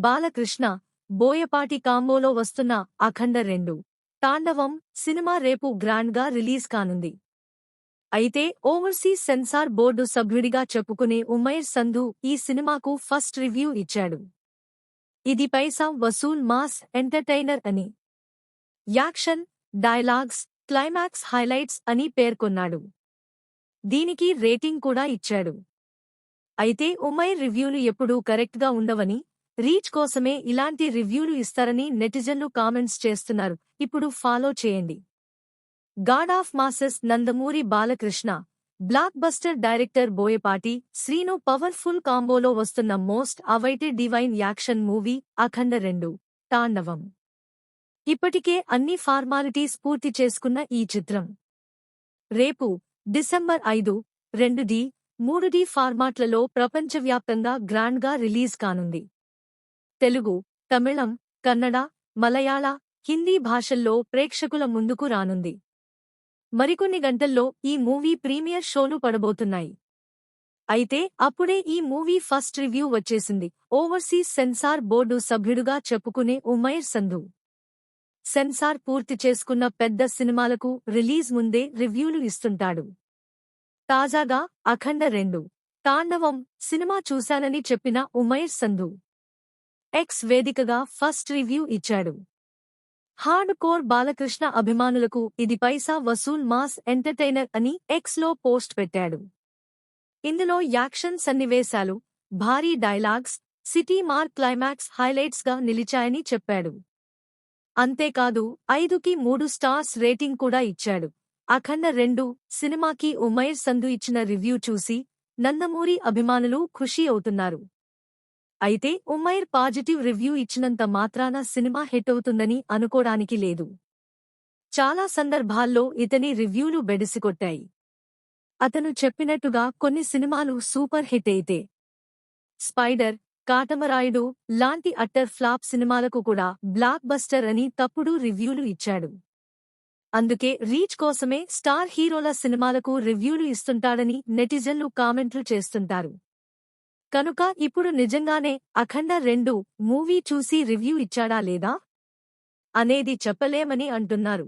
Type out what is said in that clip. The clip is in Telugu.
బాలకృష్ణ, బోయపాటి కాంబోలో వస్తున్న అఖండ 2 తాండవం సినిమా రేపు గ్రాండ్గా రిలీజ్ కానుంది. అయితే ఓవర్సీస్ సెన్సార్ బోర్డు సభ్యుడిగా చెప్పుకునే ఉమైర్ సంధు ఈ సినిమాకు ఫస్ట్ రివ్యూ ఇచ్చాడు. ఇది పైసా వసూల్ మాస్ ఎంటర్టైనర్ అని, యాక్షన్, డైలాగ్స్, క్లైమాక్స్ హైలైట్స్ అని పేర్కొన్నాడు. దీనికి రేటింగ్ కూడా ఇచ్చాడు. అయితే ఉమైర్ రివ్యూలు ఎప్పుడూ కరెక్ట్గా ఉండవని, రీచ్ కోసమే ఇలాంటి రివ్యూలు ఇస్తారని నెటిజన్లు కామెంట్స్ చేస్తున్నారు. ఇప్పుడు ఫాలో చేయండి. God of masses Nandamuri Balakrishna, blockbuster director Boyapati Srinu powerful కాంబోలో వస్తున్న most awaited divine action movie Akhanda 2 Thandavam. ఇప్పటికే అన్ని ఫార్మాలిటీస్ పూర్తి చేసుకున్న ఈ చిత్రం రేపు డిసెంబర్ 5, 2D, 3D ఫార్మాట్లలో ప్రపంచవ్యాప్తంగా గ్రాండ్గా రిలీజ్ కానుంది. తెలుగు, తమిళం, కన్నడ, మలయాళ, హిందీ భాషల్లో ప్రేక్షకుల ముందుకు రానుంది. మరికొన్ని గంటల్లో ఈ మూవీ ప్రీమియర్ షోలు పడబోతున్నాయి. అయితే అప్పుడే ఈ మూవీ ఫస్ట్ రివ్యూ వచ్చేసింది. ఓవర్సీస్ సెన్సార్ బోర్డు సభ్యుడుగా చెప్పుకునే ఉమైర్ సంధు సెన్సార్ పూర్తి చేసుకున్న పెద్ద సినిమాలకు రిలీజ్ ముందే రివ్యూలు ఇస్తుంటాడు. తాజాగా అఖండ 2 తాండవం సినిమా చూశానని చెప్పిన ఉమైర్ సంధు ఎక్స్ వేదికగా ఫస్ట్ రివ్యూ ఇచ్చాడు. హార్డ్ కోర్ బాలకృష్ణ అభిమానులకు ఇది పైసా వసూల్ మాస్ ఎంటర్టైనర్ అని ఎక్స్లో పోస్ట్ పెట్టాడు. ఇందులో యాక్షన్ సన్నివేశాలు, భారీ డైలాగ్స్, సిటీ మార్ క్లైమాక్స్ హైలైట్స్గా నిలిచాయని చెప్పాడు. అంతేకాదు 5కి 3 స్టార్స్ రేటింగ్ కూడా ఇచ్చాడు. అఖండ 2 సినిమాకి ఉమైర్ సంధు ఇచ్చిన రివ్యూ చూసి నందమూరి అభిమానులు ఖుషీ అవుతున్నారు. అయితే ఉమైర్ పాజిటివ్ రివ్యూ ఇచ్చినంత మాత్రాన సినిమా హిట్ అవుతుందని అనుకోడానికి లేదు. చాలా సందర్భాల్లో ఇతని రివ్యూలు బెడిసికొట్టాయి. అతను చెప్పినట్టుగా కొన్ని సినిమాలు సూపర్ హిట్ అయితే స్పైడర్, కాటమరాయుడు లాంటి అట్టర్ ఫ్లాప్ సినిమాలకు కూడా బ్లాక్ బస్టర్ అని తప్పుడు రివ్యూలు ఇచ్చాడు. అందుకే రీచ్ కోసమే స్టార్ హీరోల సినిమాలకు రివ్యూలు ఇస్తుంటాడని నెటిజన్లు కామెంట్లు చేస్తుంటారు. కనుక ఇప్పుడు నిజంగానే అఖండ 2 మూవీ చూసి రివ్యూ ఇచ్చాడా లేదా అనేది చెప్పలేమని అంటున్నారు.